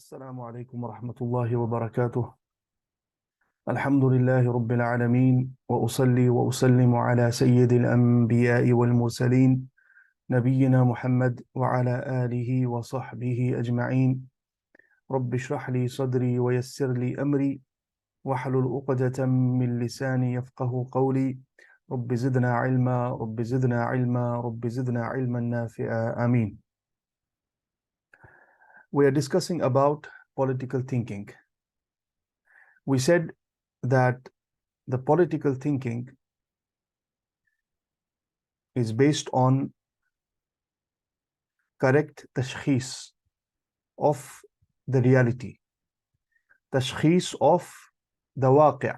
السلام عليكم ورحمة الله وبركاته. الحمد لله رب العالمين، وأصلي وأسلم على سيد الأنبياء والمرسلين نبينا محمد وعلى آله وصحبه أجمعين. رب اشرح لي صدري ويسر لي أمري واحلل عقدة من لساني يفقه قولي. رب زدنا علما، رب زدنا علما، رب زدنا علما نافعا. آمين. We are discussing about political thinking. We said that the political thinking is based on correct tashkhis of the reality, tashkhis of the waqi',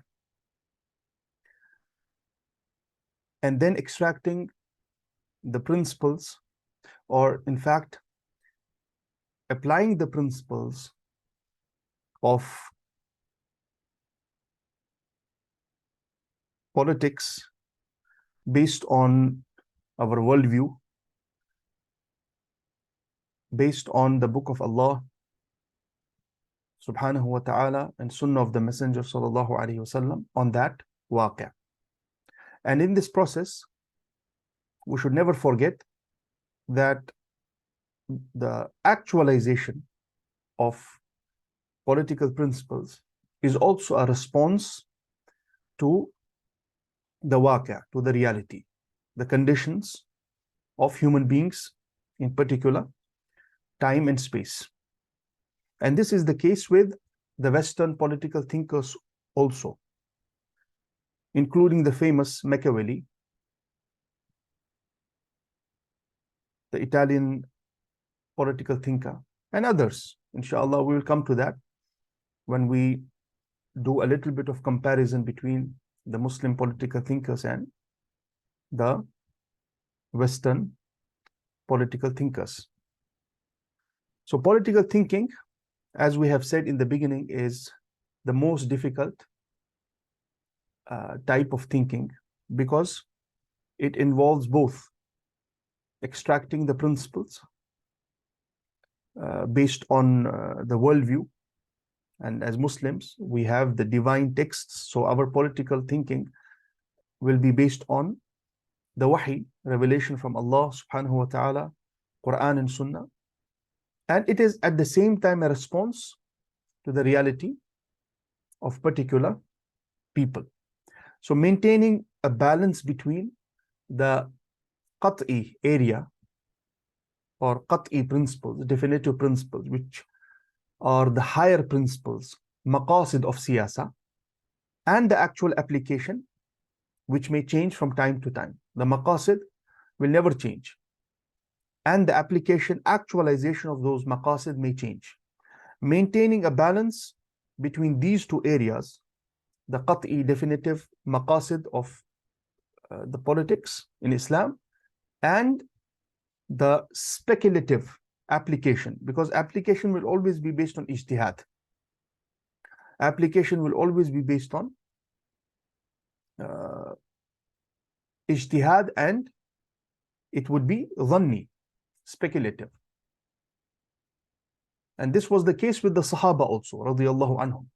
and then extracting the principles, or in fact applying the principles of politics based on our worldview, based on the book of Allah subhanahu wa ta'ala and sunnah of the messenger sallallahu alaihi wasallam on that waqi'. And in this process, we should never forget that the actualization of political principles is also a response to the waqi', to the reality, the conditions of human beings, in particular time and space. And this is the case with the Western political thinkers also, including the famous Machiavelli, the Italian political thinker, and others. Inshallah, we will come to that when we do a little bit of comparison between the Muslim political thinkers and the Western political thinkers. So political thinking, as we have said in the beginning, is the most difficult type of thinking, because it involves both extracting the principles based on the worldview. And as Muslims, we have the divine texts, so our political thinking will be based on the wahi, revelation from Allah subhanahu wa ta'ala, Quran and Sunnah. And it is at the same time a response to the reality of particular people. So maintaining a balance between the qat'i area or qat'i principles, definitive principles, which are the higher principles, maqasid of siyasa, and the actual application, which may change from time to time. The maqasid will never change, and the application, actualization of those maqasid may change. Maintaining a balance between these two areas, the qat'i definitive maqasid of the politics in Islam, and the speculative application, because application will always be based on ijtihad. Application will always be based on ijtihad, and it would be dhanni, speculative. And this was the case with the Sahaba also, radiyallahu anhum.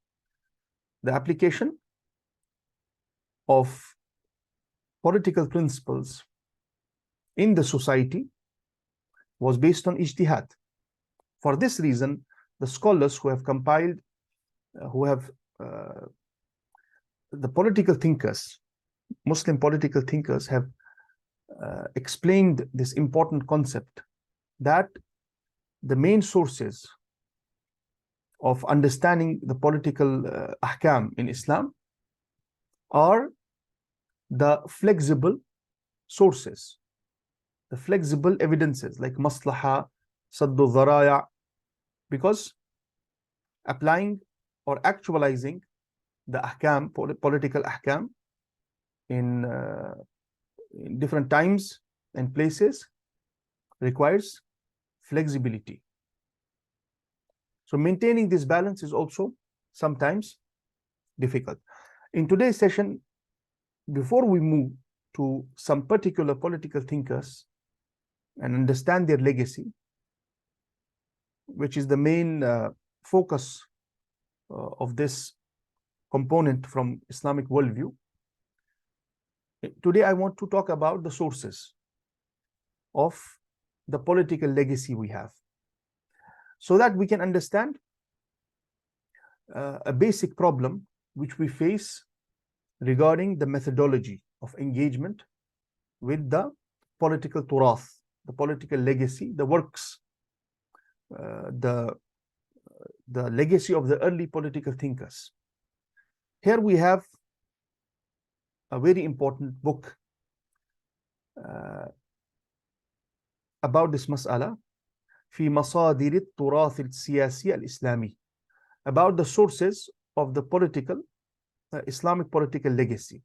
The application of political principles in the society was based on ijtihad. For this reason, the scholars who have compiled, the political thinkers, Muslim political thinkers, have explained this important concept, that the main sources of understanding the political ahkam in Islam are the flexible sources, the flexible evidences like maslaha, saddu dharaya, because applying or actualizing the ahkam, political ahkam in different times and places requires flexibility. So maintaining this balance is also sometimes difficult. In today's session, before we move to some particular political thinkers and understand their legacy, which is the main focus of this component from Islamic worldview. Today, I want to talk about the sources of the political legacy we have, so that we can understand a basic problem which we face regarding the methodology of engagement with the political turath, the political legacy, the works, the legacy of the early political thinkers. Here we have a very important book about this mas'ala, في مصادر التراث السياسي الإسلامي, about the sources of the political Islamic political legacy.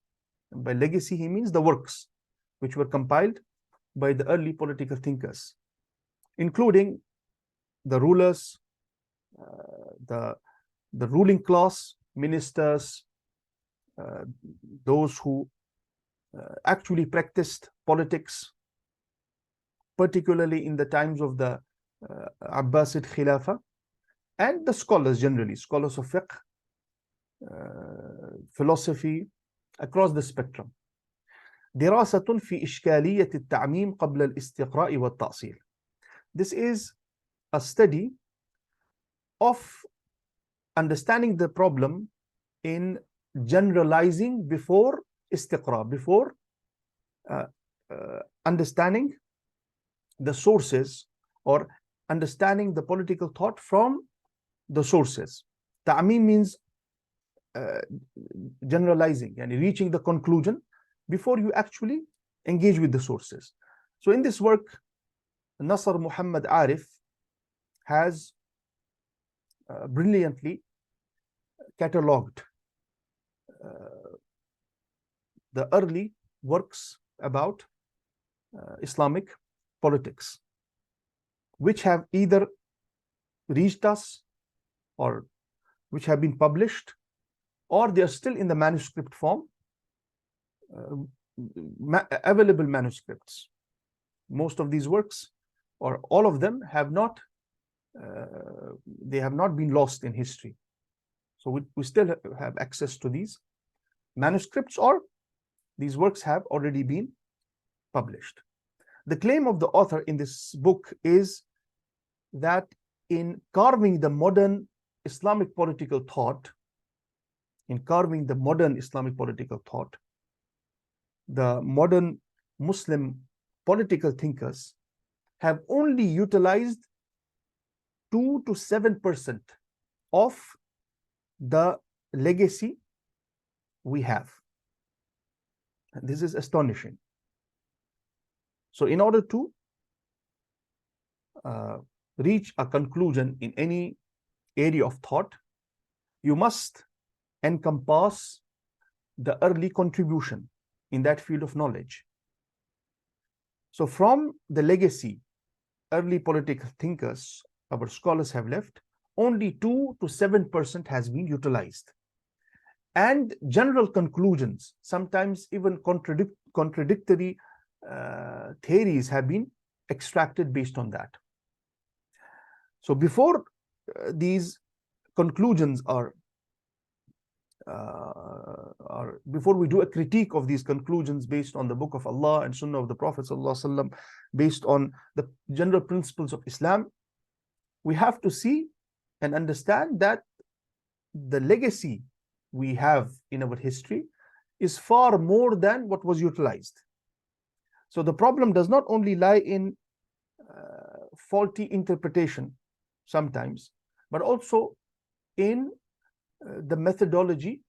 And by legacy, he means the works which were compiled by the early political thinkers, including the rulers, the ruling class, ministers, those who actually practiced politics, particularly in the times of the Abbasid Khilafah, and the scholars generally, scholars of fiqh, philosophy, across the spectrum. دراسة في إشكالية التعميم قبل الاستقراء والتأصيل. This is a study of understanding the problem in generalizing before istiqra, before understanding the sources or understanding the political thought from the sources. Ta'meem means generalizing and reaching the conclusion before you actually engage with the sources. So in this work, Nasr Muhammad Arif has brilliantly catalogued the early works about Islamic politics, which have either reached us or which have been published, or they are still in the manuscript form, available manuscripts. Most of these works, or all of them, have not they have not been lost in history. So we still have access to these manuscripts, or these works have already been published. The claim of the author in this book is that in carving the modern Islamic political thought, the modern Muslim political thinkers have only utilized 2 to 7% of the legacy we have. And this is astonishing. So in order to reach a conclusion in any area of thought, you must encompass the early contribution in that field of knowledge. So from the legacy early political thinkers, our scholars have left, only 2 to 7% has been utilized. And general conclusions, sometimes even contradictory theories, have been extracted based on that. So before these conclusions before we do a critique of these conclusions based on the Book of Allah and Sunnah of the Prophet ﷺ, based on the general principles of Islam, we have to see and understand that the legacy we have in our history is far more than what was utilized. So the problem does not only lie in faulty interpretation sometimes, but also in the methodology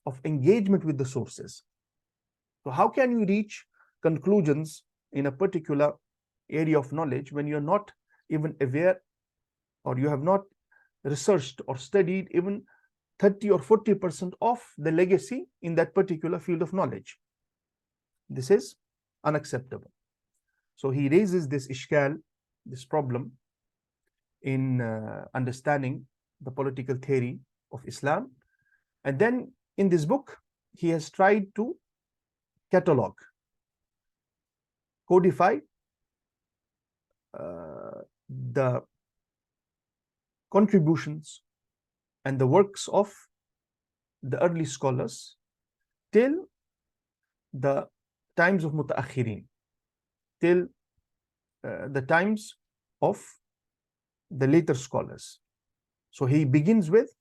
of engagement with the sources. So how can you reach conclusions in a particular area of knowledge when you're not even aware, or you have not researched or studied even 30 or 40% of the legacy in that particular field of knowledge? This is unacceptable. So he raises this ishkal, this problem, in understanding the political theory of Islam. And then in this book, he has tried to catalog, codify the contributions and the works of the early scholars till the times of mutaakhirin, till the times of the later scholars. So he begins with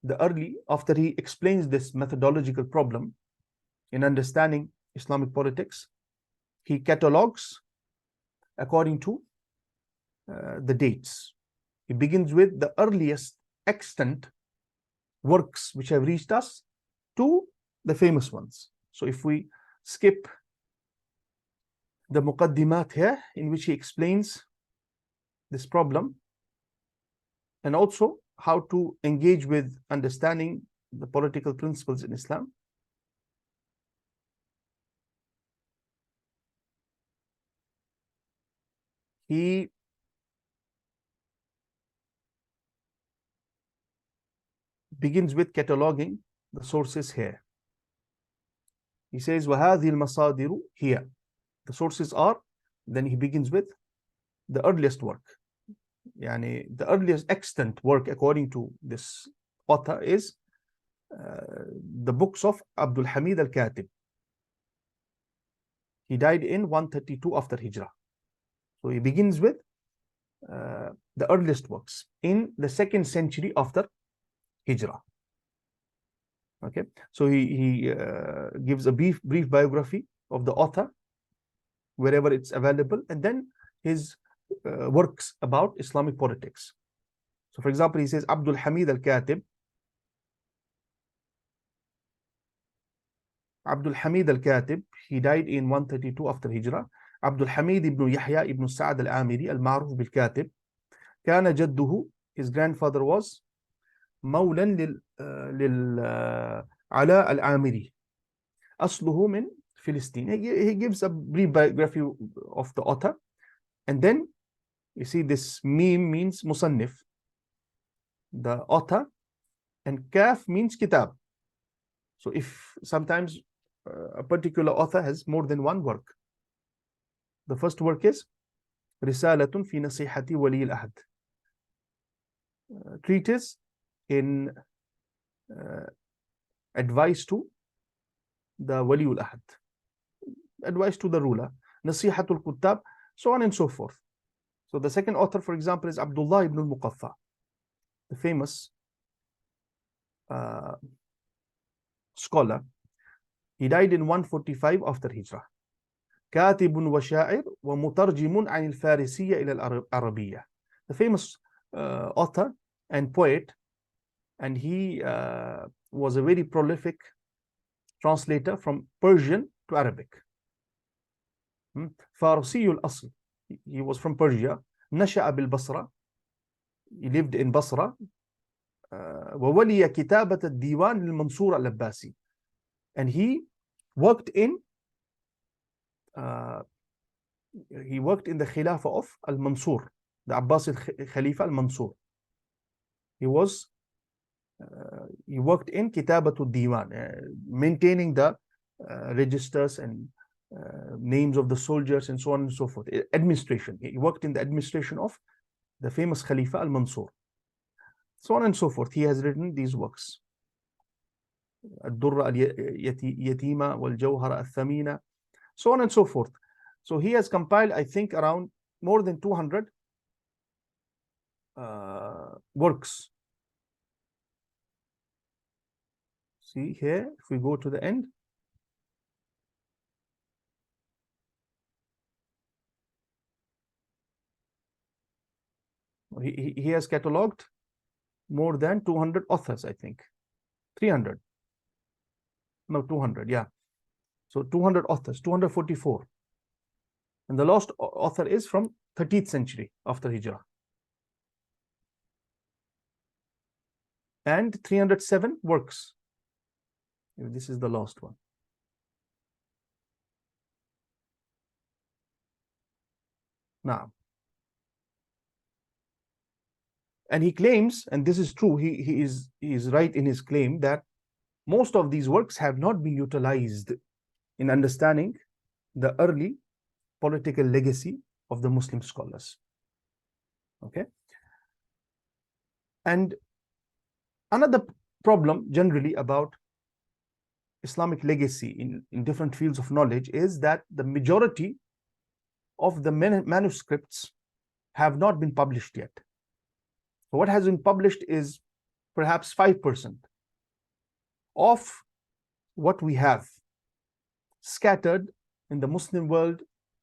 the early, after he explains this methodological problem in understanding Islamic politics, he catalogs according to the dates. He begins with the earliest extant works which have reached us to the famous ones. So if we skip the muqaddimat here, in which he explains this problem and also how to engage with understanding the political principles in Islam, he begins with cataloging the sources here. He says, وَهَذِهِ الْمَصَادِرُ here. The sources are, then he begins with the earliest work. Yani the earliest extant work according to this author is the books of Abdul Hamid al-Katib. He died in 132 after Hijrah. So he begins with the earliest works in the 2nd century after Hijrah. Okay, so he gives a brief biography of the author wherever it's available, and then his works about Islamic politics. So for example, he says Abdul Hamid al-Katib. Abdul Hamid al-Katib, he died in 132 after Hijrah. Abdul Hamid ibn Yahya ibn Sa'ad al-Amiri al-Ma'ruf bil-Katib. كان جده, his grandfather was مولا للعلاء العامري. أصله من Philistine. He gives a brief biography of the author, and then you see this meme means musannif, the author, and kaf means kitab. So if sometimes a particular author has more than one work, the first work is رسالة في نصيحة ولي العهد, treatise in advice to the wali al-ahd, advice to the ruler, nasihatul kuttab, so on and so forth. So the second author, for example, is Abdullah ibn al-Muqaffa, the famous scholar. He died in 145 after Hijrah. كاتب وشاعر ومترجم عن الفارسية إلى العربية. The famous author and poet, and he was a very prolific translator from Persian to Arabic. فارسي الأصل. He was from Persia. نشأ بالبصرة. He lived in Basra. وولي كتابة الديوان للمنصور العباسي. And he worked in the Khilafah of Al-Mansur, the Abbasid Khalifa Al-Mansur. He worked in Kitabatul Diwan, maintaining the registers and names of the soldiers and so on and so forth. Administration. He worked in the administration of the famous Khalifa Al-Mansur. So on and so forth. He has written these works. الدرة اليتيمة والجوهرة الثمينة, so on and so forth. So he has compiled, I think, around more than 200 works. See here, if we go to the end, he has catalogued more than 200 authors, I think. 300. No, 200, yeah. So 200 authors, 244. And the last author is from 13th century after Hijrah. And 307 works. This is the last one. Now, and he claims, and this is true, he is right in his claim, that most of these works have not been utilized in understanding the early political legacy of the Muslim scholars. Okay. And another problem generally about Islamic legacy in different fields of knowledge is that the majority of the manuscripts have not been published yet. So what has been published is perhaps 5% of what we have scattered in the Muslim world,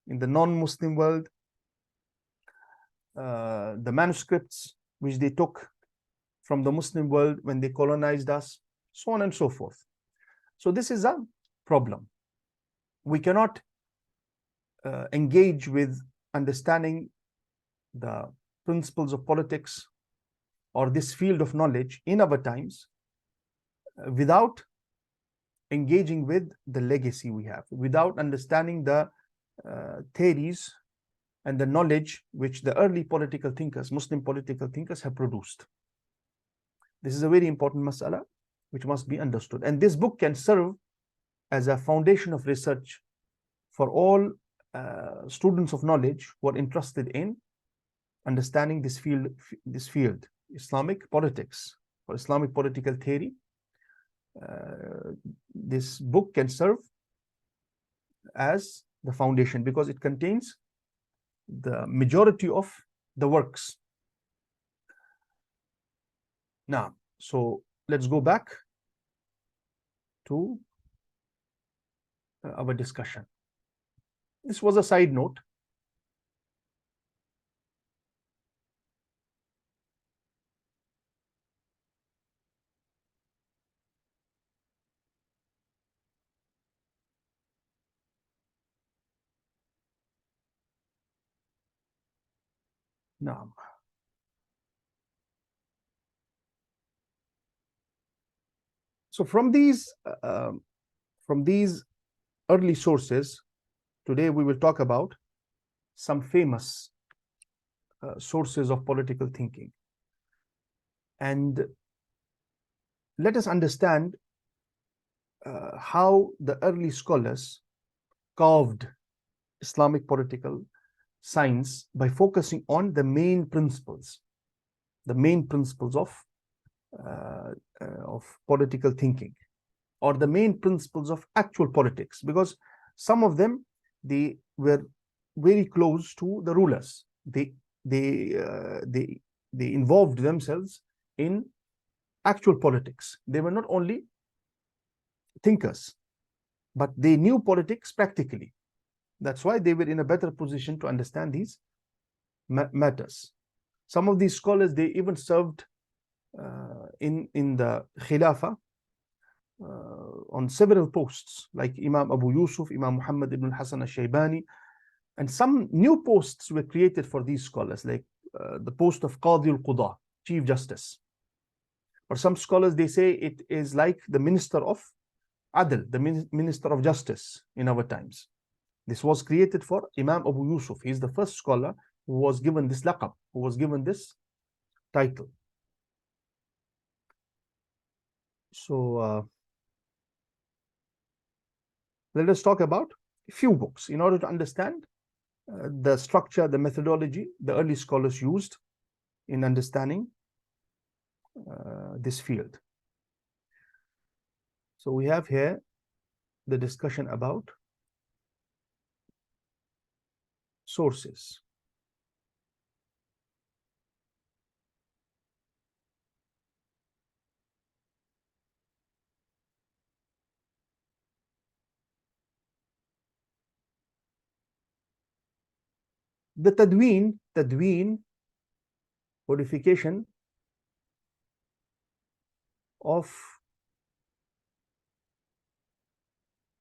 in the non-Muslim world, the manuscripts which they took from the Muslim world when they colonized us, so on and so forth. So this is a problem. We cannot engage with understanding the principles of politics or this field of knowledge in our times without engaging with the legacy we have, without understanding the theories and the knowledge which the early political thinkers, Muslim political thinkers, have produced. This is a very important mas'ala which must be understood. And this book can serve as a foundation of research for all students of knowledge who are interested in understanding this field, Islamic politics or Islamic political theory. This book can serve as the foundation because it contains the majority of the works. Now, so let's go back to our discussion. This was a side note. Now, so from these early sources, today we will talk about some famous sources of political thinking. And let us understand how the early scholars carved Islamic political science by focusing on the main principles of political thinking, or the main principles of actual politics, because some of them, they were very close to the rulers. They involved themselves in actual politics. They were not only thinkers, but they knew politics practically. That's why they were in a better position to understand these matters. Some of these scholars, they even served in the Khilafah on several posts, like Imam Abu Yusuf, Imam Muhammad ibn Hassan al-Shaybani, and some new posts were created for these scholars, like the post of Qadi al-Qudah, Chief Justice. For some scholars, they say it is like the Minister of Adl, the Minister of Justice in our times. This was created for Imam Abu Yusuf. He is the first scholar who was given this laqab, who was given this title. So let us talk about a few books in order to understand the structure, the methodology the early scholars used in understanding this field. So we have here the discussion about sources. The tadween, codification of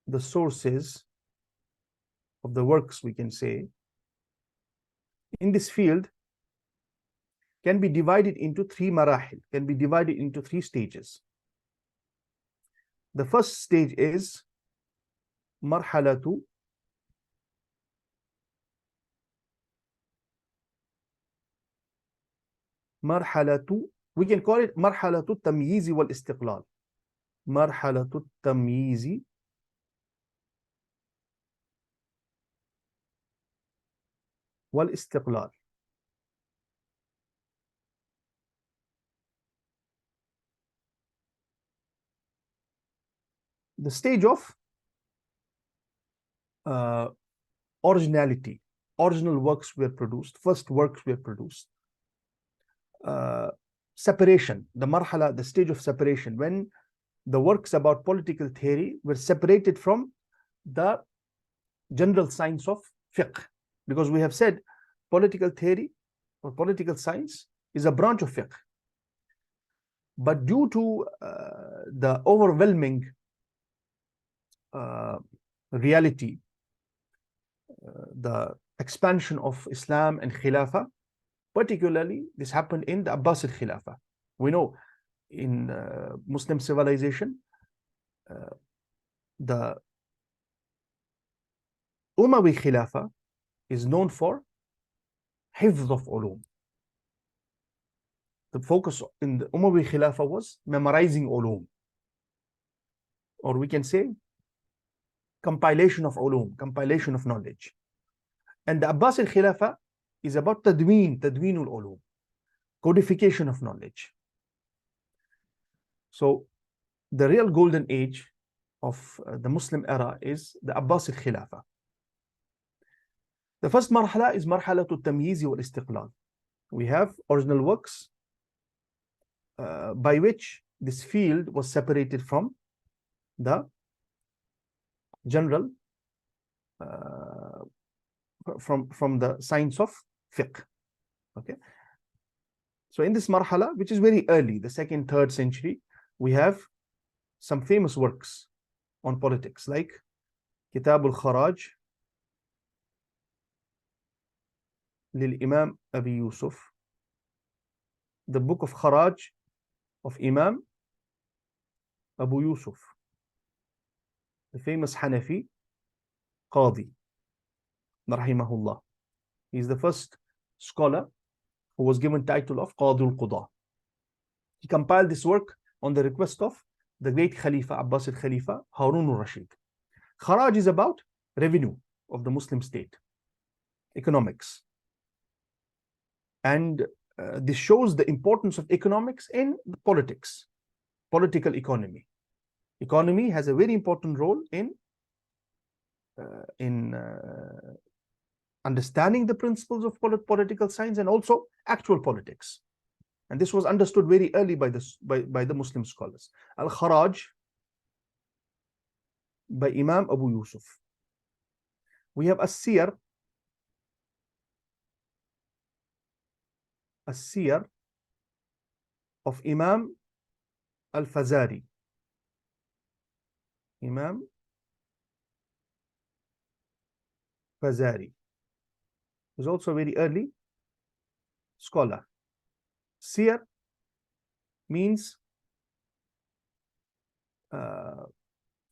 the sources of the works, we can say, in this field can be divided into three marahil, can be divided into three stages. The first stage is marhalatu we can call it marhalatu tamyiz wal istiqlal. Marhalatu tamyiz wal istiqlal. the stage of originality. Original works were produced, first works were produced. Separation, the stage of separation, when the works about political theory were separated from the general science of fiqh. Because we have said political theory or political science is a branch of fiqh. But due to the overwhelming reality, the expansion of Islam and Khilafah, particularly this happened in the Abbasid Khilafah. We know in Muslim civilization, the Umayyad Khilafah is known for hifz of ulum. The focus in the Umayyad Khilafah was memorizing ulum, or we can say compilation of ulum, compilation of knowledge. And the Abbasid Khilafah is about tadweenul ulum, codification of knowledge. So the real golden age of the Muslim era is the Abbasid Khilafah. The first marhala is marhalatul tamyiz wal istiqlal. We have original works by which this field was separated from the general from the science of fiqh. Okay, so in this marhala, which is very early, the 2nd, 3rd century, we have some famous works on politics like Kitab al-Kharaj lil Imam Abi Yusuf, the book of Kharaj of Imam Abu Yusuf, the famous Hanafi Qadi, rahimahullah. He is the first scholar who was given title of Qadul Qudah. He compiled this work on the request of the great Khalifa, Abbasid Khalifa, Harun al-Rashid. Kharaj is about revenue of the Muslim state, economics. And this shows the importance of economics in politics, political economy. Economy has a very important role in understanding the principles of political science and also actual politics. And this was understood very early by the Muslim scholars. Al-Kharaj by Imam Abu Yusuf. We have As-Siyar of Imam Al-Fazari. Imam Fazari was also a very early scholar. Siyar means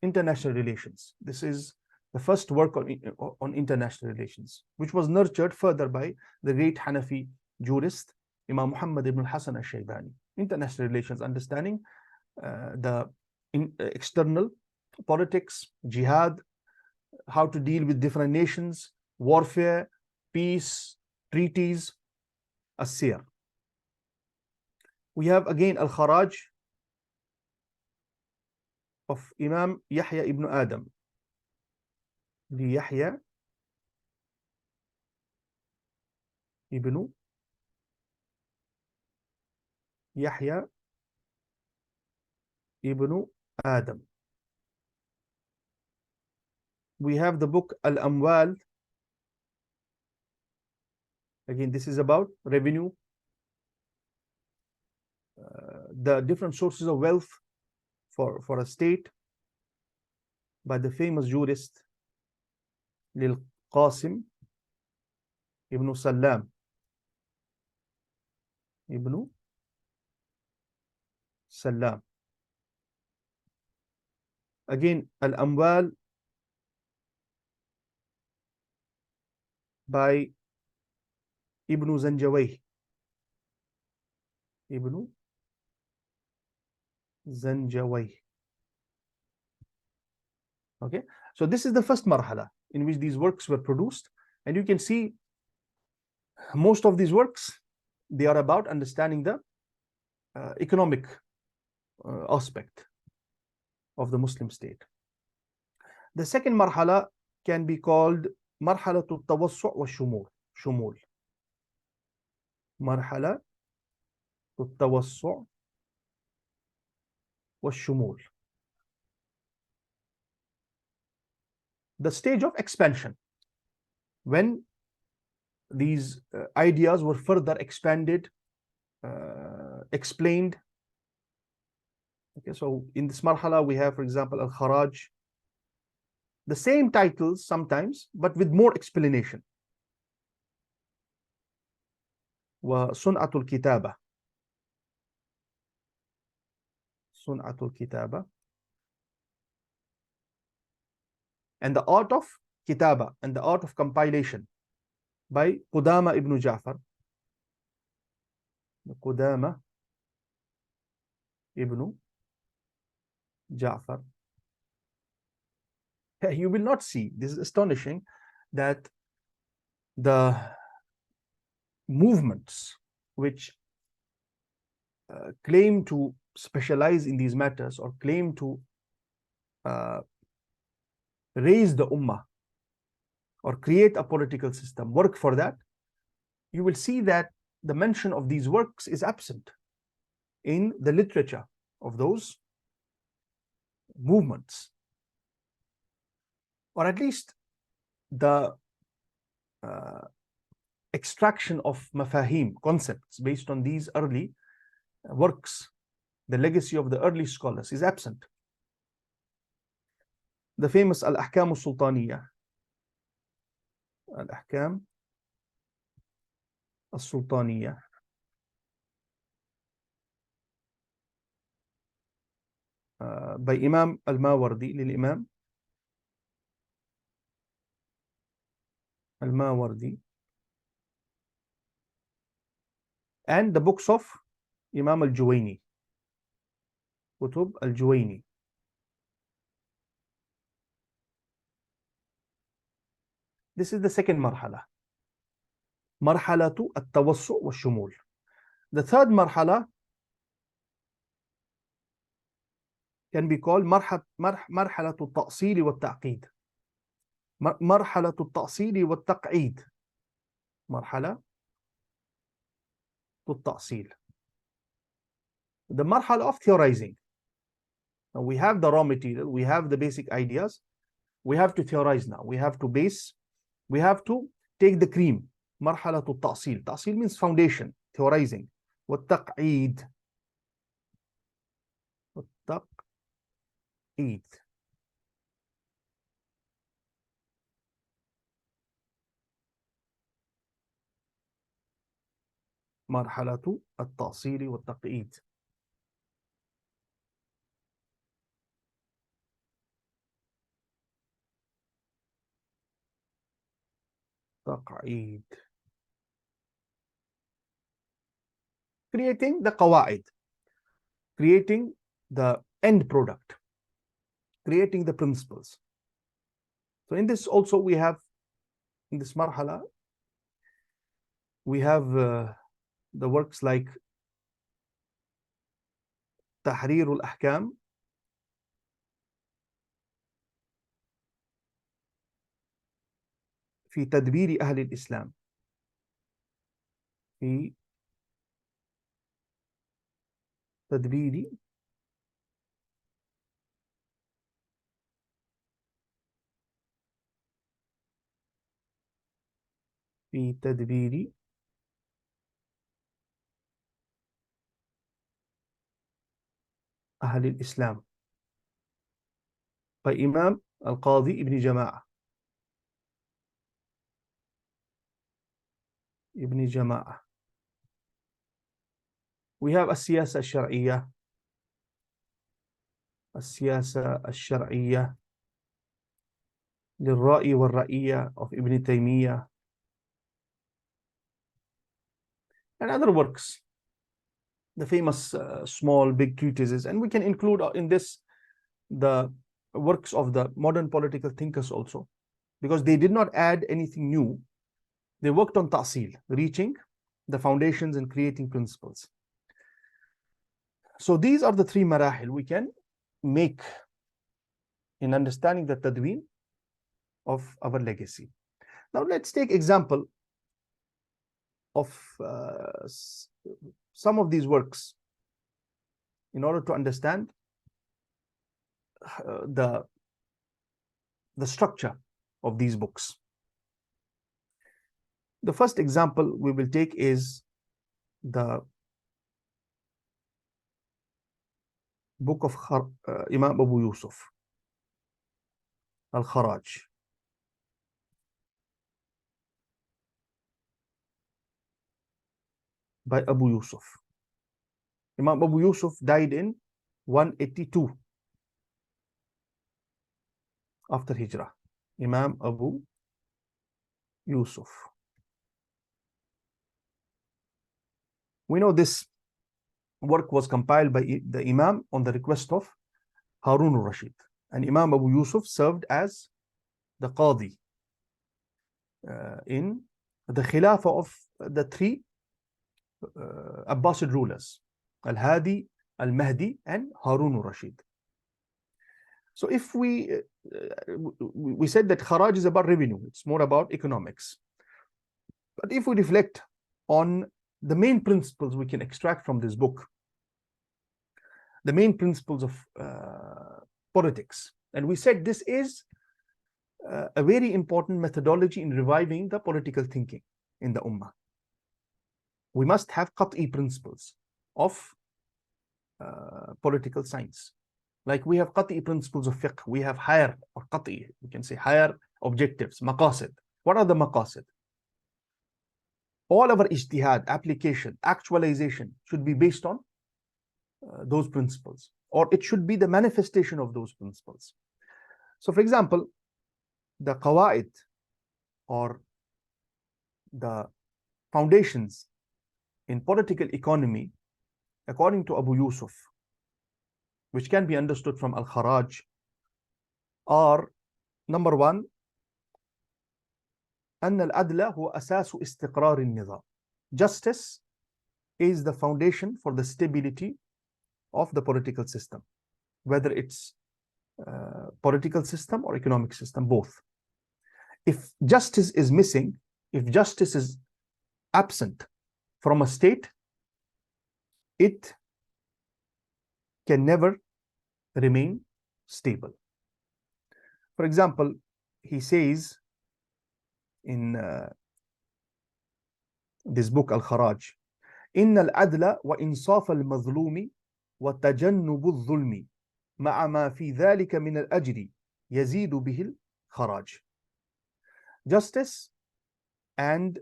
international relations. This is the first work on international relations, which was nurtured further by the great Hanafi jurist Imam Muhammad ibn Hassan al-Shaybani. International relations, understanding the external politics, jihad, how to deal with different nations, warfare, peace, treaties, As-Siyar. We have again Al-Kharaj of Imam Yahya ibn Adam. Yahya ibn Adam. We have the book Al-Amwal. Again, this is about revenue, the different sources of wealth for a state, by the famous jurist Lil Qasim ibn Salam. Ibn Salam. Again, Al-Amwal by Ibn Zanjawayh. Ibn Zanjawayh. Okay, so this is the first marhala in which these works were produced, and you can see most of these works, they are about understanding the economic aspect of the Muslim state. The second marhala can be called مرحلة التوسع والشمول. شمول. مرحلة التوسع والشمول. The stage of expansion, when these ideas were further expanded, explained. Okay, so in this marhala we have, for example, al-Kharaj, the same titles sometimes, but with more explanation. وصنعة الكتابة. صنعة الكتابة. And the art of kitaba, and the art of compilation by Qudama ibn Ja'far. Qudama ibn Ja'far. You will not see, this is astonishing, that the movements which claim to specialize in these matters or claim to raise the ummah or create a political system, work for that, you will see that the mention of these works is absent in the literature of those movements, or at least the extraction of mafahim, concepts based on these early works, the legacy of the early scholars is absent. The famous Al-Ahkam al-Sultaniyah, Al-Ahkam al-Sultaniyah, by Imam al-Mawardi, للإمام al-Mawardi, and the books of Imam al-Juwayni, Kutub al-Juwayni. This is the second marhala, marhalatu at-tawassu' wa shumul. The third marhala can be called marhalatu at-ta'sil wa at-ta'qid. Marhalatu at-ta'sil wa at-taq'id. Marhala at-ta'sil. The marhala of theorizing. Now we have the raw material, we have the basic ideas, we have to theorize now. We have to base, we have to take the cream. Marhalatu at-ta'sil. Ta'sil means foundation, theorizing. Wa at-taq'id. Eat. مرحلة التأصيل والتقييد. تقعيد. Creating the qawaid, creating the end product, creating the principles. So in this also we have, in this marhala, we have the works like تحرير الأحكام في تدبير أهل الإسلام. في تدبير في تدبير أهل الإسلام by Imam al-Qadi ibn Jama'ah. Ibn Jama'ah. We have السياسة الشرعية. السياسة الشرعية للرأي والرأية of Ibn Taymiyyah, and other works, the famous small big treatises, and we can include in this the works of the modern political thinkers also, because they did not add anything new. They worked on ta'sil, reaching the foundations and creating principles. So these are the three marahil we can make in understanding the tadween of our legacy. Now let's take example of some of these works in order to understand the structure of these books. The first example we will take is the book of Imam Abu Yusuf, Al-Kharaj. By Abu Yusuf. Imam Abu Yusuf died in 182 after Hijrah. Imam Abu Yusuf. We know this work was compiled by the Imam on the request of Harun al-Rashid. And Imam Abu Yusuf served as the Qadi in the Khilafah of the three Abbasid rulers, Al-Hadi, Al-Mahdi, and Harun al-Rashid. So if we said that Kharaj is about revenue, it's more about economics. But if we reflect on the main principles we can extract from this book, the main principles of politics, and we said this is a very important methodology in reviving the political thinking in the Ummah. We must have qat'i principles of political science. Like we have qat'i principles of fiqh, we have higher or qat'i, we can say higher objectives, maqasid. What are the maqasid? All our ijtihad, application, actualization should be based on those principles, or it should be the manifestation of those principles. So for example, the qawaid or the foundations in political economy, according to Abu Yusuf, which can be understood from Al-Kharaj, are number one, أن العدل هو أساس استقرار النظام. Justice is the foundation for the stability of the political system, whether it's political system or economic system, both. If justice is missing, if justice is absent from a state, it can never remain stable. For example, he says in this book Al-Kharaj, إن العدل وإنصاف المظلوم وتجنب الظلم مع ما في ذلك من الأجر يزيد به الخراج. Justice and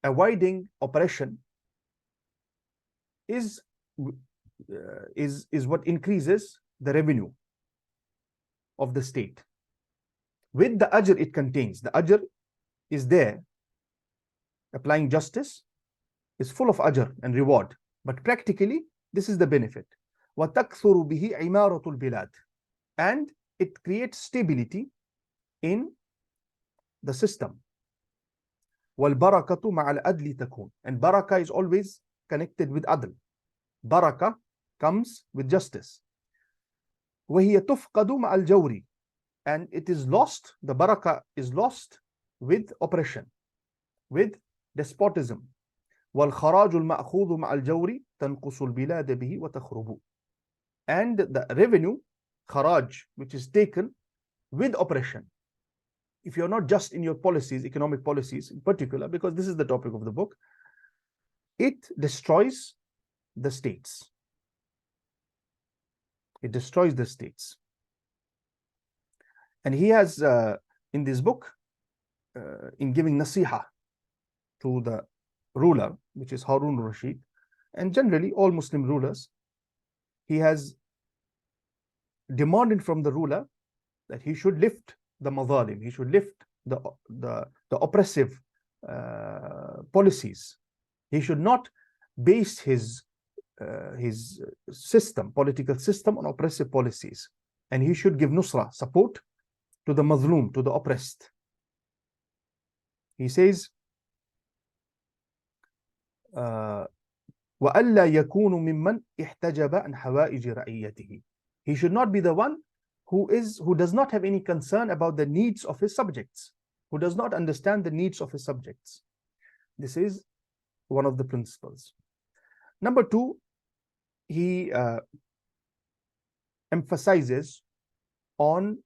avoiding oppression is what increases the revenue of the state. With the ajr it contains, the ajr is there. Applying justice is full of ajr and reward, but practically this is the benefit. وَتَكْثُرُ بِهِ عِمَارَةُ الْبِلَادِ, and it creates stability in the system. وَالْبَرَكَةُ مَعَ الْأَدْلِ تَكُونَ, and barakah is always connected with adl. Barakah comes with justice. وَهِيَ تُفْقَدُ مَعَ الْجَوْرِ, and it is lost, the barakah is lost with oppression, with despotism. وَالْخَرَاجُ الْمَأْخُوذُ مَعَ الْجَوْرِ تَنْقُصُ الْبِلَادَ بِهِ وَتَخْرُبُ, and the revenue, kharaj, which is taken with oppression, if you're not just in your policies, economic policies in particular, because this is the topic of the book, it destroys the states. It destroys the states. And he has, in this book, in giving nasiha to the ruler, which is Harun al-Rashid, and generally all Muslim rulers, he has demanded from the ruler that he should lift the madhalim, he should lift the oppressive policies. He should not base his system, political system, on oppressive policies, and he should give nusra, support, to the mazlum, to the oppressed. He says, وَأَلَّا يَكُونُ مِمَّنْ احْتَجَبَ عَنْ حَوَائِجِ رَعِيَّتِهِ. He should not be the one who does not have any concern about the needs of his subjects, who does not understand the needs of his subjects. This is one of the principles. Number two, he emphasizes on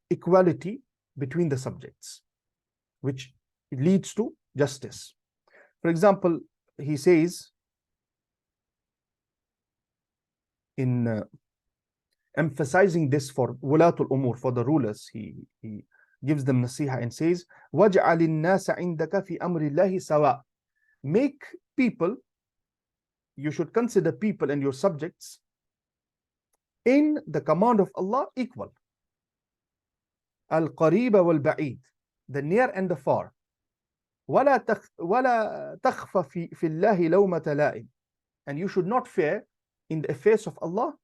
equality between the subjects, which leads to justice. For example, he says in emphasizing this for wulatul umur, for the rulers, he gives them nasiha and says, وَجْعَلِ النَّاسَ عِنْدَكَ فِي أَمْرِ اللَّهِ سَوَاء. Make people, you should consider people and your subjects in the command of Allah equal. Al-qarib wal-ba'id, the near and the far. وَلَا تَخْفَ فِي اللَّهِ لَوْمَةَ لَائِمٍ. And you should not fear in the affairs of Allah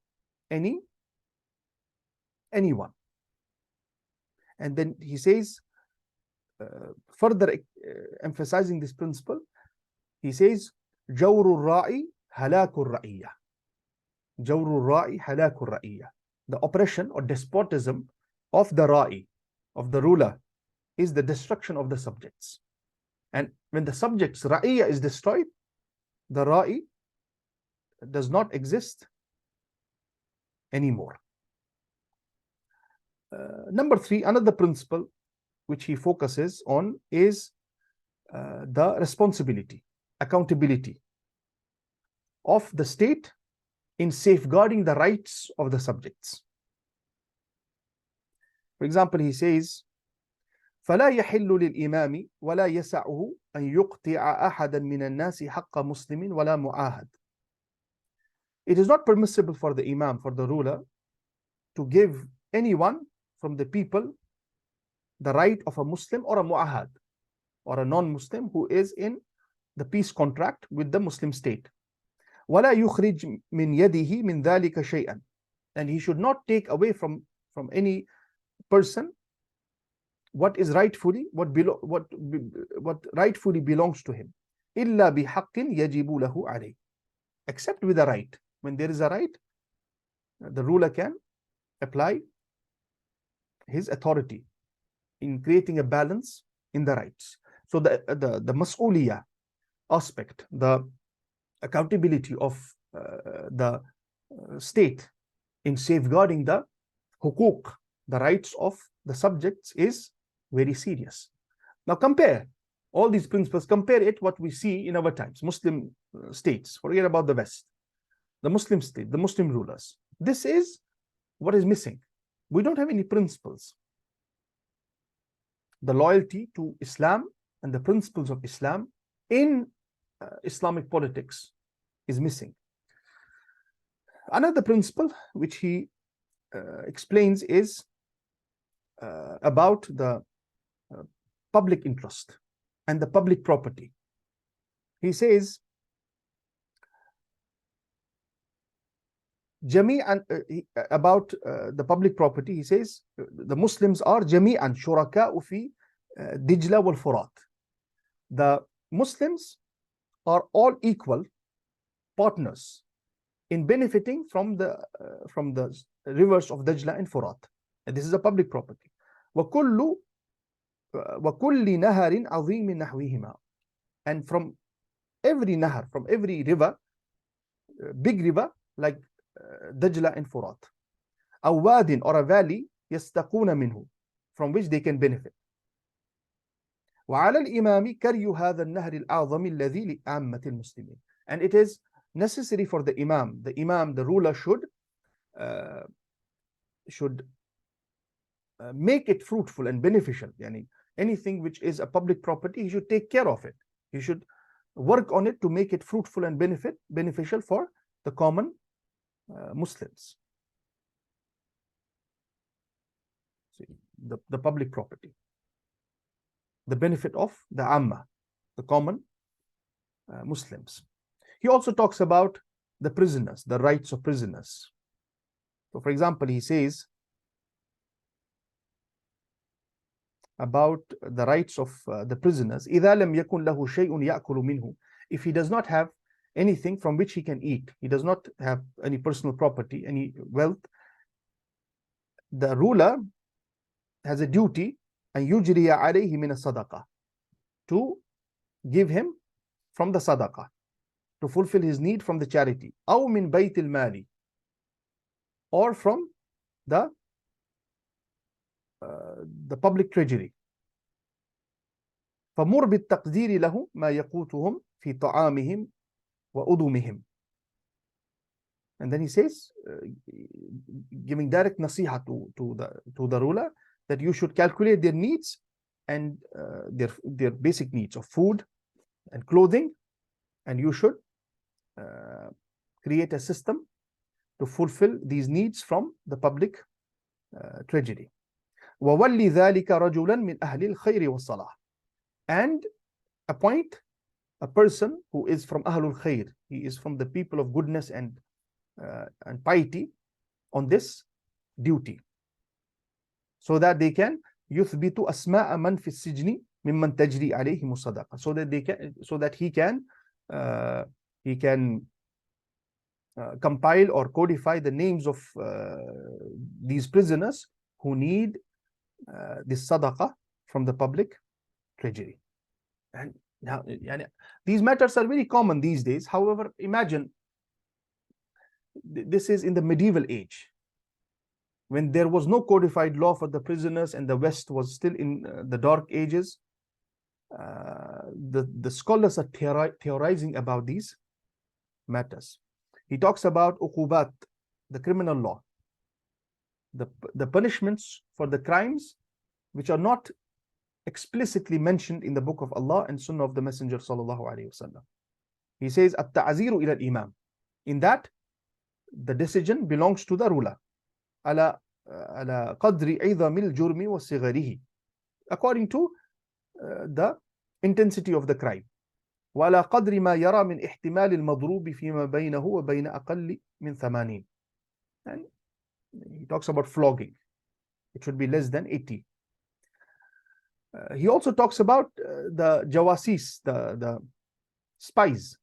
anyone. And then he says, further emphasizing this principle, he says, جَوْرُ الرَّاعِ هَلَاكُ الرَّعِيَّةِ. جَوْرُ الرَّاعِ هَلَاكُ الرَّعِيَّةِ. The oppression or despotism of the ra'i, of the ruler, is the destruction of the subjects. And when the subjects, ra'iyya, is destroyed, the ra'i does not exist anymore. Number three, another principle which he focuses on is the responsibility, accountability of the state in safeguarding the rights of the subjects. For example, he says, فلا يحل للإمام ولا يسعه أن يقطع أحدا من الناس حق مسلم ولا معاهد. It is not permissible for the imam, for the ruler, to give anyone from the people the right of a Muslim or a mu'ahad, or a non-Muslim who is in the peace contract with the Muslim state. ولا يخرج من يده من ذلك شيئا. And he should not take away from any person what is rightfully, what rightfully belongs to him. إلا بحق يجب له عليه. Except with a right. When there is a right, the ruler can apply his authority in creating a balance in the rights. So the mas'uliyah aspect, the accountability of the state in safeguarding the hukuk, the rights of the subjects, is very serious. Now compare all these principles, compare it what we see in our times, Muslim states, forget about the West, the Muslim state, the Muslim rulers. This is what is missing. We don't have any principles. The loyalty to Islam and the principles of Islam in Islamic politics is missing. Another principle which he explains is about the public interest and the public property. He says, about the public property, he says, the Muslims are جميعا شركاء في دجلة والفرات. The Muslims are all equal partners in benefiting from the rivers of Dajla and Furat. And this is a public property. وكل نهر عظيم نحوهما. And from every nahar, from every river, big river like Dajla and Furat, أو واد, or a valley, يستقون منه, from which they can benefit. وعلى الإمام كري هذا النهر الأعظم الذي لعامة المسلمين. And it is necessary for the imam, the ruler should make it fruitful and beneficial. Yani anything which is a public property, he should take care of it. He should work on it to make it fruitful and beneficial for the common Muslims. See, the public property, the benefit of the Amma, the common Muslims. He also talks about the prisoners, the rights of prisoners. So for example, he says about the rights of the prisoners, إذا لم يكن له شيء يأكل منه. If he does not have anything from which he can eat. He does not have any personal property, any wealth. The ruler has a duty, and yujriya alayhi min as-sadaqah, to give him from the sadaqah, to fulfill his need from the charity, aw min bayt al-mali, or from the public treasury. فمر بالتقدير له ما يقوتهم في طعامهم وأدمهم. And then he says, giving direct nasiha to the ruler, that you should calculate their needs and their basic needs of food and clothing, and you should create a system to fulfill these needs from the public treasury. وَوَلِّ ذَلِكَ رَجُلًا مِنْ أَهْلِ الْخَيْرِ وَالصَّلَاحِ, and appoint a person who is from Ahlul Khair, he is from the people of goodness and piety, on this duty, so that they can يثبت أسماء من في السجن ممن تجري عليهم الصدقة, so that he can compile or codify the names of these prisoners who need this sadaqah from the public treasury. And now, these matters are very common these days. However, imagine this is in the medieval age, when there was no codified law for the prisoners and the West was still in the dark ages. The scholars are theorizing about these matters. He talks about uqubat, the criminal law, the punishments for the crimes which are not explicitly mentioned in the book of Allah and Sunnah of the Messenger sallallahu alaihi wasallam. He says, at-ta'ziru ila al-imam, in that the decision belongs to the ruler, ala qadri idhamil jurmi wa sigharihi, according to the intensity of the crime, wa ala qadri ma yara min ihtimal al-madrub fima baynahu wa bayna aqall min 80. And he talks about flogging, it should be less than 80. He also talks about the jawasis, the spies.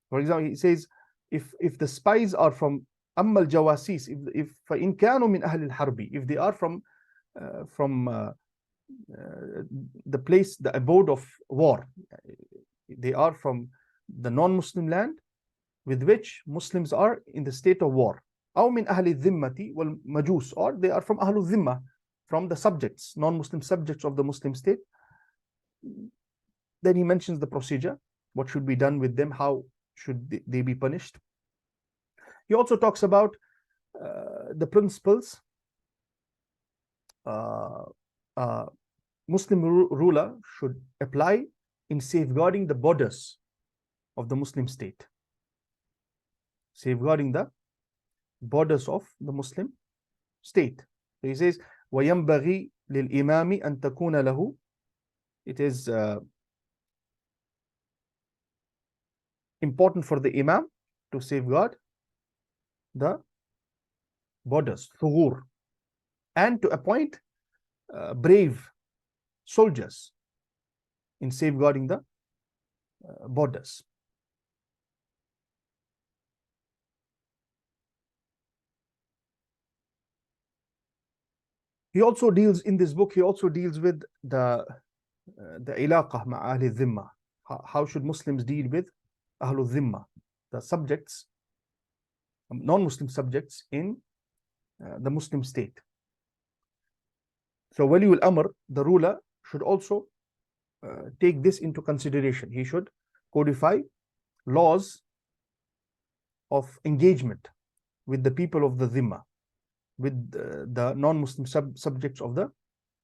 For example, he says, if the spies are from Ammal Jawasis, if فإن كانوا من أهل الحرب, if they are from the place, the abode of war, they are from the non-Muslim land with which Muslims are in the state of war, أو من أهل الذمة والمجوس, or they are from أهل الذمة, from the subjects, non-Muslim subjects of the Muslim state. Then he mentions the procedure, what should be done with them, how should they be punished. He also talks about the principles Muslim ruler should apply in safeguarding the borders of the Muslim state, safeguarding the borders of the Muslim state. So he says, وَيَنْبَغِي لِلْإِمَامِ أَن تَكُونَ لَهُ, it is important for the Imam to safeguard the borders, thugur, and to appoint brave soldiers in safeguarding the borders. He also deals, in this book, he also deals with the ilaqah ma ahli dhimma. How should Muslims deal with ahlul dhimma, the subjects, non-Muslim subjects in the Muslim state. So Waliul Amr, the ruler, should also take this into consideration. He should codify laws of engagement with the people of the dhimma, with the non-Muslim subjects of the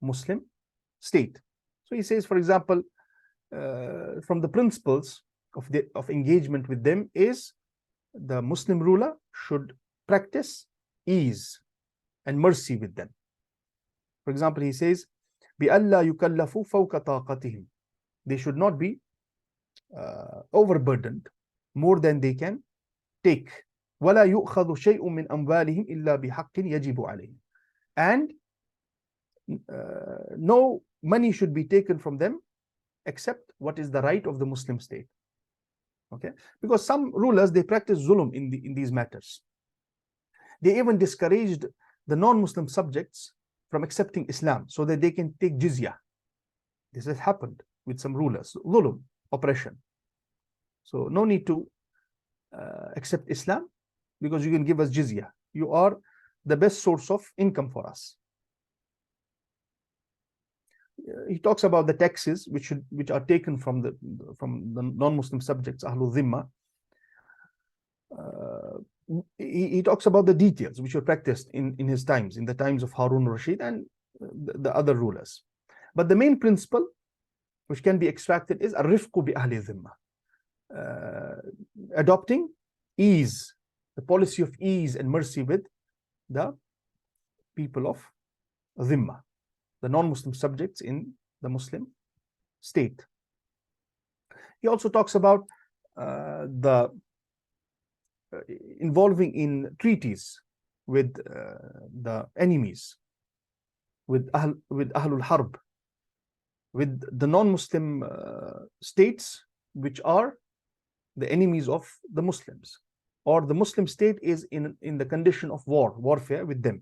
Muslim state. So he says, for example, from the principles of engagement with them is the Muslim ruler should practice ease and mercy with them. For example, he says, بِأَلَّا يُكَلَّفُوا فَوْقَ طَاقَتِهِمْ, they should not be overburdened more than they can take. وَلَا يُؤْخَذُ شَيْءٌ مِّنْ أَمْوَالِهِمْ إِلَّا بِحَقٍّ يَجِبُ عَلَيْهِمْ, and no money should be taken from them except what is the right of the Muslim state. Okay, because some rulers, they practice zulm in these matters. They even discouraged the non-Muslim subjects from accepting Islam so that they can take jizya. This has happened with some rulers, zulm, oppression. So no need to accept Islam because you can give us jizya. You are the best source of income for us. He talks about the taxes which are taken from the non-Muslim subjects, Ahlul Dhimma. He talks about the details which were practiced in his times, in the times of Harun Rashid and the other rulers. But the main principle which can be extracted is ar-rifqu bi ahli dhimma, adopting ease, the policy of ease and mercy with the people of dhimma, the non-Muslim subjects in the Muslim state. He also talks about the involving in treaties with the enemies, with Ahlul Harb, with the non-Muslim states which are the enemies of the Muslims, or the Muslim state is in the condition of warfare with them.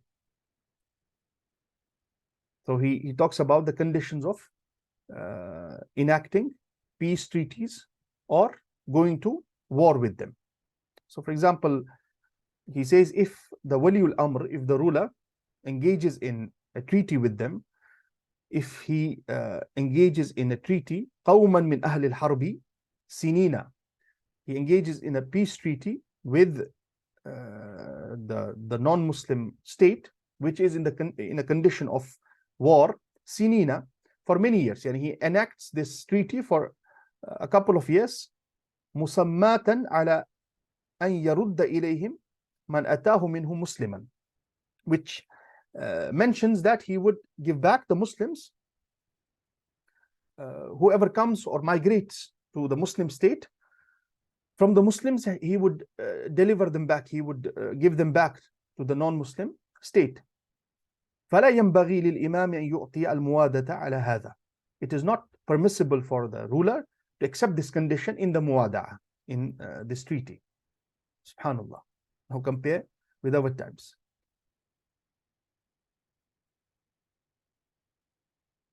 So he talks about the conditions of enacting peace treaties or going to war with them. So for example, he says if the Waliul Amr, if the ruler engages in a treaty with them, if he engages in a treaty, قَوْمًا مِنْ أَهْلِ الْحَرْبِ sinina, he engages in a peace treaty with the non-Muslim state, which is in a condition of war, sinina, for many years. And he enacts this treaty for a couple of years, musammatan ala an yarudda ilayhim man atahu minhu musliman, which mentions that he would give back the Muslims, whoever comes or migrates to the Muslim state from the Muslims, he would deliver them back, he would give them back to the non-Muslim state. فلا ينبغي للإمام أن يعطي الموادة على هذا. It is not permissible for the ruler to accept this condition in the muwada'a, in this treaty. Subhanallah. Now compare with our times.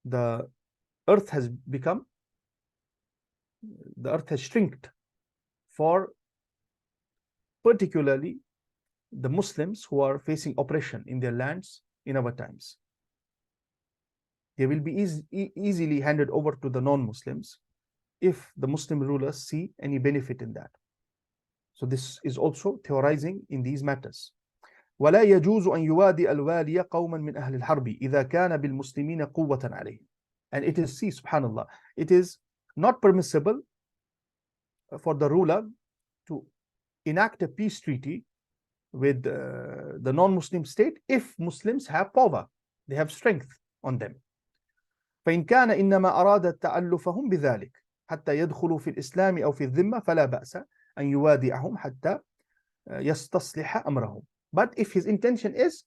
The earth has shrinked for particularly the Muslims who are facing oppression in their lands in our times. They will be easily handed over to the non-Muslims if the Muslim rulers see any benefit in that. So this is also theorizing in these matters. ولا يجوز أن يوادي الوالي قوما من أهل الحرب إذا كان بالمسلمين قوة عليه. And it is, see, subhanallah, it is not permissible for the ruler to enact a peace treaty with the non-Muslim state if Muslims have power, they have strength on them. فإن كان إنما أراد تألفهم بذلك حتى يدخلوا في الإسلام أو في الذمة فلا بأس أن يوادعهم حتى يستصلح أمرهم. But if his intention is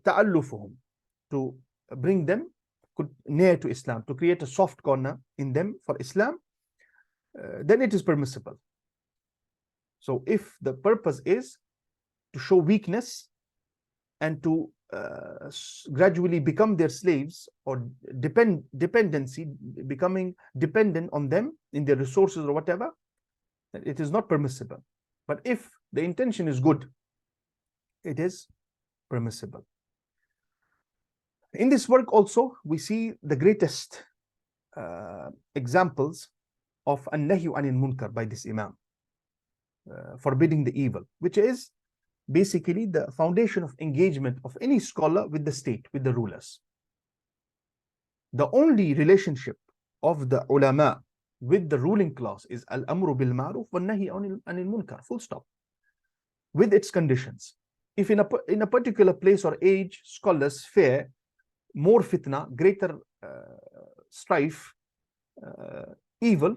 تألفهم, to bring them near to Islam, to create a soft corner in them for Islam, then it is permissible. So if the purpose is to show weakness and to gradually become their slaves, or dependency, becoming dependent on them in their resources or whatever, it is not permissible. But if the intention is good, it is permissible. In this work also, we see the greatest examples of an-nahyu anil munkar by this Imam, forbidding the evil, which is basically the foundation of engagement of any scholar with the state, with the rulers. The only relationship of the ulama with the ruling class is al-amru bil ma'ruf wa nahi anil munkar, full stop, with its conditions. If in a particular place or age scholars fear more fitna, greater strife, evil,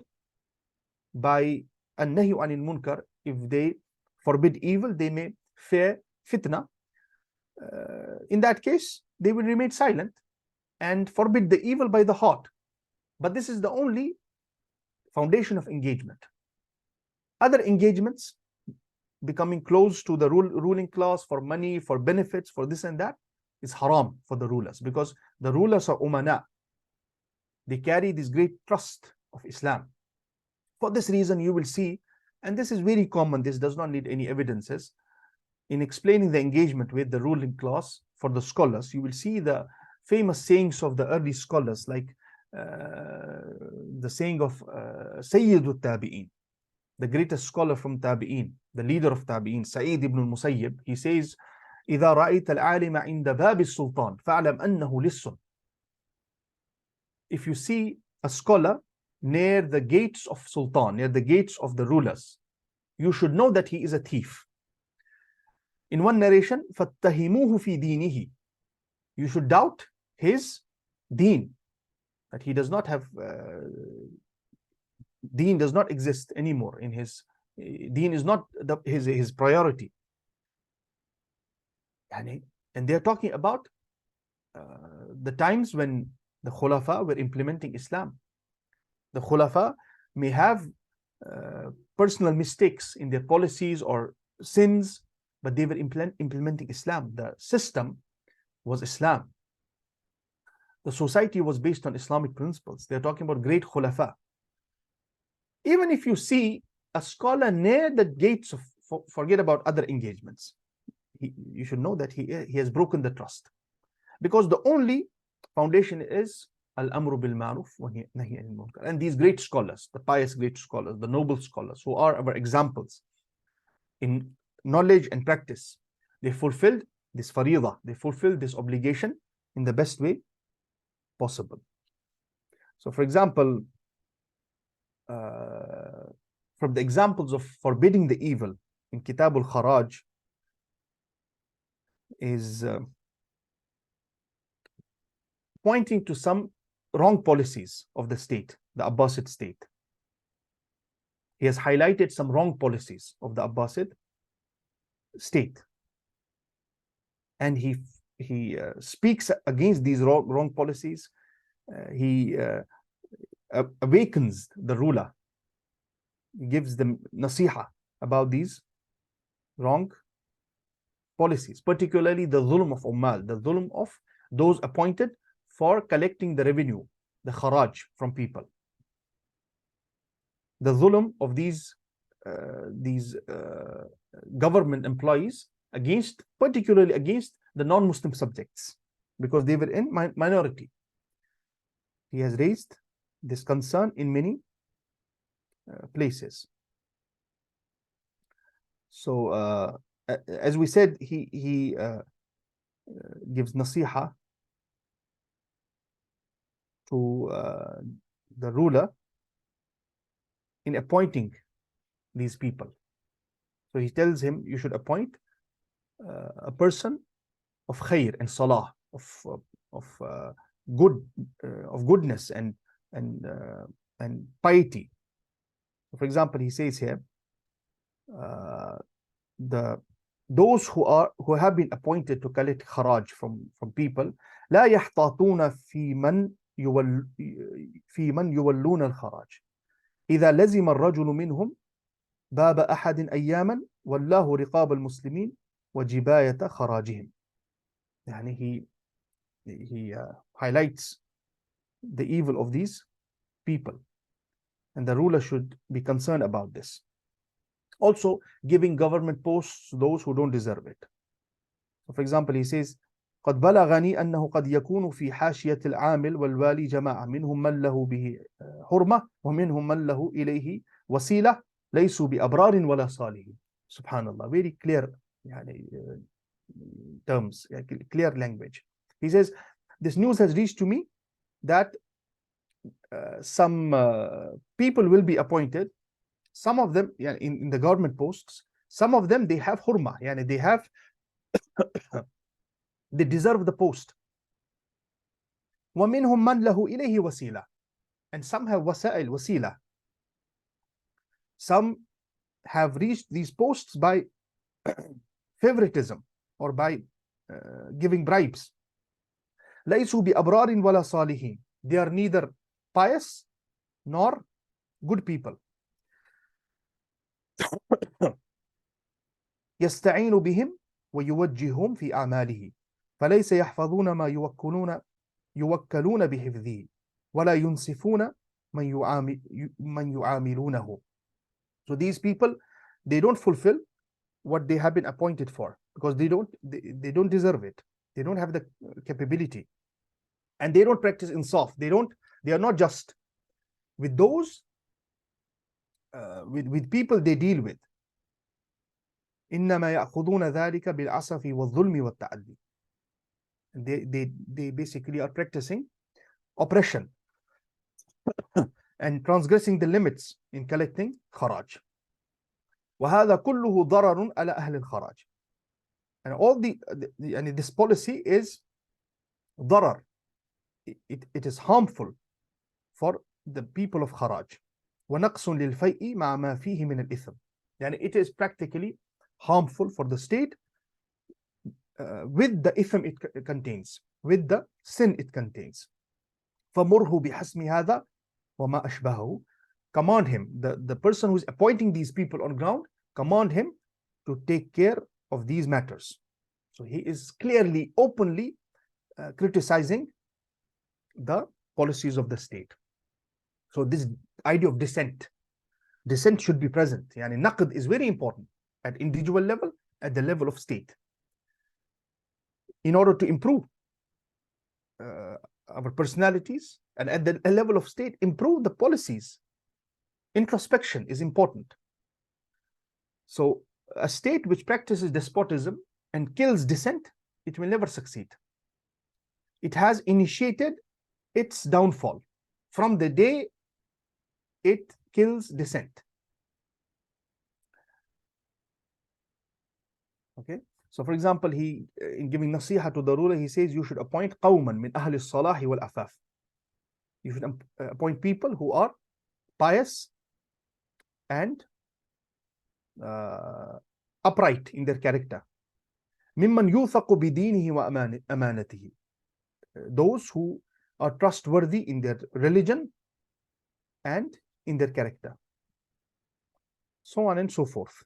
by an-nahyu anil munkar, if they forbid evil, they may fear fitna. In that case, they will remain silent and forbid the evil by the heart. But this is the only foundation of engagement. Other engagements, becoming close to the ruling class for money, for benefits, for this and that, is haram for the rulers, because the rulers are umana. They carry this great trust of Islam. For this reason, you will see, and this is very common, this does not need any evidences, in explaining the engagement with the ruling class for the scholars, you will see the famous sayings of the early scholars, like the saying of Sayyidut Tabi'in, the greatest scholar from Tabi'in, the leader of Tabi'in, Sa'id ibn al-Musayyib. He says, إذا رأيت العالم عند باب السلطان فاعلم أنه لص. If you see a scholar near the gates of Sultan, near the gates of the rulers, you should know that he is a thief. In one narration, فَاتَّهِمُوهُ فِي دِينِهِ. You should doubt his deen, that he does not have, deen does not exist anymore in his, deen is not his priority. And they're talking about the times when the Khulafa were implementing Islam. The Khulafa may have personal mistakes in their policies or sins, but they were implementing Islam. The system was Islam. The society was based on Islamic principles. They're talking about great Khulafa. Even if you see a scholar near the gates of, forget about other engagements, you should know that he has broken the trust. Because the only foundation is al-amru bil ma'ruf wa nahy anil munkar. And these great scholars, the pious great scholars, the noble scholars, who are our examples in knowledge and practice, they fulfilled this faridah, they fulfilled this obligation in the best way possible. So, for example, from the examples of forbidding the evil in Kitab al-Kharaj is pointing to some wrong policies of the state, the Abbasid state. He has highlighted some wrong policies of the Abbasid state, and he speaks against these wrong policies. He awakens the ruler. He gives them nasiha about these wrong policies, particularly the dhulm of ummal, the dhulm of those appointed for collecting the revenue, the kharaj from people. The dhulm of these government employees against, particularly against the non-Muslim subjects, because they were in minority. He has raised this concern in many places. So, as we said, he gives nasiha to the ruler in appointing these people. So he tells him, you should appoint a person of khair and salah, of goodness and piety. For example, he says here, those who have been appointed to collect kharaj from people, لا يحتاطون في من يولون الخراج إذا لزم الرجل منهم باب أحد أياما والله رقاب المسلمين وجباية خراجهم. يعني he highlights the evil of these people, and the ruler should be concerned about this. Also, giving government posts to those who don't deserve it. So, for example, he says, قد بلغني أنه قد يكون في حاشية العامل والوالي جماعة منهم من له به حرمة ومنهم من له إليه وسيلة ليسوا بأبرار ولا صالحين. Subhanallah, very clear terms, clear language. He says, this news has reached to me that some people will be appointed. Some of them in the government posts, some of them, they have hurma, they have they deserve the post. وَمِنْهُمْ مَنْ لَهُ إِلَيْهِ وَسِيلَةٌ. And some have wasa'il, wasila. Some have reached these posts by favoritism or by giving bribes. لَيْسُوا بِأَبْرَارٍ وَلَا صَالِحِينَ. They are neither pious nor good people. يستعين بهم ويوجههم في أعماله فليس يحفظون ما يوكلون بحفظه ولا ينصفون من يعاملونه. So these people, they don't fulfill what they have been appointed for because they don't deserve it. They don't have the capability, and they don't practice insaf. They are not just with those with people they deal with. إنما يأخذون ذلك بالعسف والظلم والتعدي. They basically are practicing oppression and transgressing the limits in collecting خراج. وهذا كله ضرر على أهل الخراج. And all and this policy is ضرر. It is harmful for the people of خراج. ونقص للفيء مع ما فيه من الإثم. يعني it is practically harmful for the state with the ithm it contains, with the sin it contains. فمره بحسم هذا وما أشبهه. Command him, the person who is appointing these people on ground, command him to take care of these matters. So he is clearly, openly criticizing the policies of the state. So this idea of dissent should be present. Yani naqd is very important at individual level, at the level of state, in order to improve our personalities, and at the level of state, improve the policies. Introspection is important. So a state which practices despotism and kills dissent, it will never succeed. It has initiated its downfall from the day it kills dissent. Okay, so for example, he in giving nasiha to the ruler, he says you should appoint qawman min ahli salahi wal afaf. You should appoint people who are pious and upright in their character. ممن يوثق بدينه وأمانته. Those who are trustworthy in their religion and in their character. So on and so forth.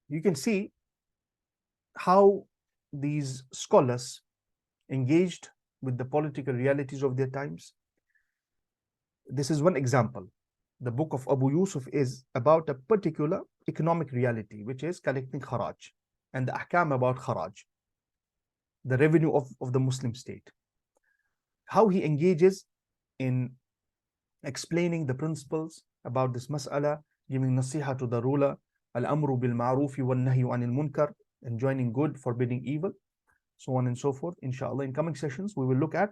You can see how these scholars engaged with the political realities of their times. This is one example. The book of Abu Yusuf is about a particular economic reality, which is collecting kharaj and the ahkam about kharaj, the revenue of the Muslim state. How he engages in explaining the principles about this mas'ala, giving nasiha to the ruler, al-amru bil ma'rufi wal nahyu anil munkar, enjoining good, forbidding evil, so on and so forth. Inshallah, in coming sessions, we will look at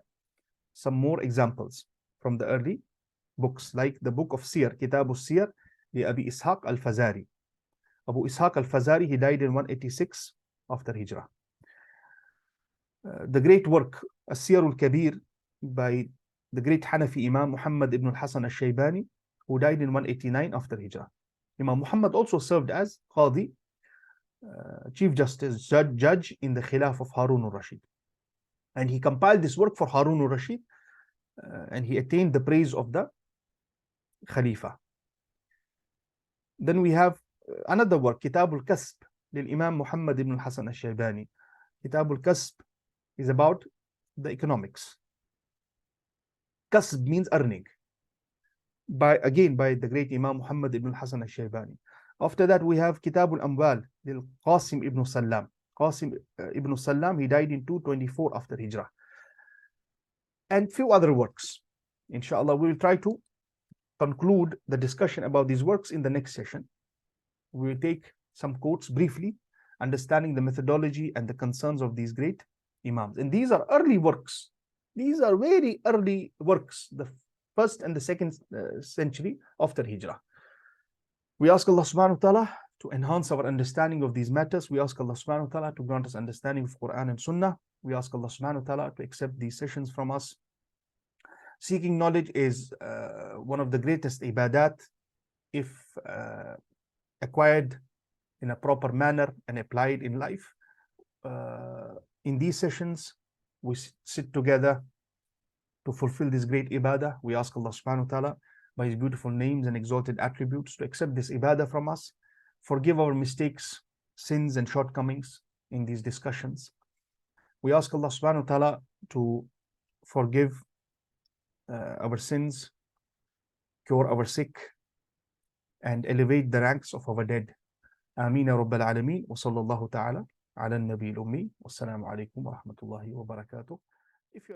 some more examples from the early books, like the book of Siyar, Kitab al-Siyar, the Abi Ishaq al-Fazari. Abu Ishaq al-Fazari, he died in 186 after Hijrah. The great work, As-Siyar al-Kabir, by the great Hanafi Imam Muhammad ibn al-Hasan al-Shaybani, who died in 189 after Hijrah. Imam Muhammad also served as Qadi, Chief Justice, judge in the Khilaf of Harun al-Rashid. And he compiled this work for Harun al-Rashid, and he attained the praise of the Khalifa. Then we have another work, Kitab al-Kasb, lil Imam Muhammad ibn al-Hasan al-Shaybani. Kitab al-Kasb is about the economics. Kasb means earning, by the great Imam Muhammad ibn al-Hasan al-Shaybani. After that, we have Kitab al-Amwal, lil Qasim ibn Sallam. Qasim ibn Sallam, he died in 224 after Hijrah. And few other works. Inshallah, we will try to conclude the discussion about these works in the next session. We will take some quotes briefly, understanding the methodology and the concerns of these great Imams. And these are early works. These are very early works, the first and the second century after Hijrah. We ask Allah subhanahu wa ta'ala to enhance our understanding of these matters. We ask Allah subhanahu wa ta'ala to grant us understanding of Quran and Sunnah. We ask Allah subhanahu wa ta'ala to accept these sessions from us. Seeking knowledge is one of the greatest ibadat if acquired in a proper manner and applied in life. In these sessions, we sit together to fulfill this great ibadah. We ask Allah subhanahu wa ta'ala by His beautiful names and exalted attributes, to accept this ibadah from us, forgive our mistakes, sins, and shortcomings in these discussions. We ask Allah subhanahu wa ta'ala to forgive our sins, cure our sick, and elevate the ranks of our dead. Ameen ya Rabbal Alameen. Wa sallallahu ta'ala ala nabi al-ummi. Wassalamu alaikum wa rahmatullahi wa barakatuh. If you